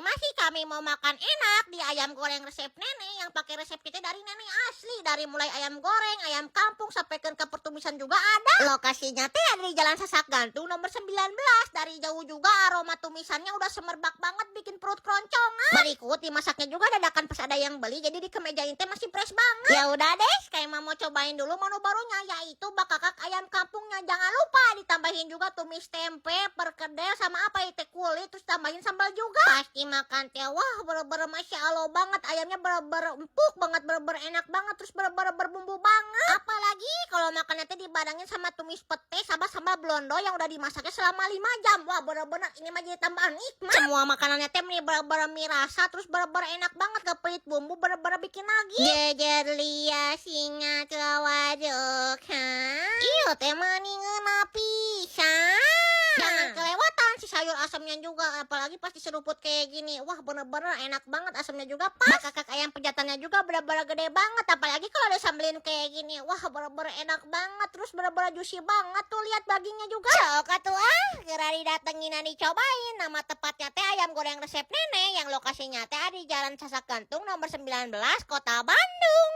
masih kami mau makan enak di ayam goreng resep nenek yang pakai resep kita dari nenek asli. Dari mulai ayam goreng, ayam kampung, sampai ke pertumisan juga ada. Lokasinya teh ada di Jalan Sasak Gantung nomor 19. Dari jauh juga aroma tumisannya udah semerbak banget bikin perut keroncongan. Berikut dimasaknya juga dadakan pas ada yang beli, jadi di kemejain teh masih fresh banget. Ya udah deh, kayak mau cobain dulu menu barunya, yaitu bakakak ayam kampungnya. Jangan lupa ditambahin juga tumis tempe, perkedel, sama apa itu kulit, terus tambahin sambal juga. Pasti makan teh wah bener-bener masya Allah banget. Ayamnya bener-bener empuk banget, bener-bener enak banget, terus bener-bener berbumbu banget. Apalagi kalau makannya teh dibarengin sama tumis pete sama sambal blondo yang udah dimasaknya selama 5 jam. Wah bener-bener ini mah jadi tambahan nikmat. Semua makanannya teh bener-bener mie rasa, terus bener-bener enak banget, gak pelit bumbu, bener-bener bikin lagi. Jejer lia singa kewaduk, iyo teh maningeun pisan. Jangan kelewatan si sayur asamnya juga, apalagi pas diseruput kayak gini. Wah bener-bener enak banget, asamnya juga pas. Bakakak ayam pejantannya juga bener-bener gede banget, apalagi kalau disambelin kayak gini. Wah bener-bener enak banget, terus bener-bener juicy banget. Tuh lihat dagingnya juga. Sok atuh segera didatengin dan dicobain. Nama tepatnya teh ayam goreng resep nenek yang lokasinya teh di Jalan Sasak Gantung nomor 19 Kota Bandung.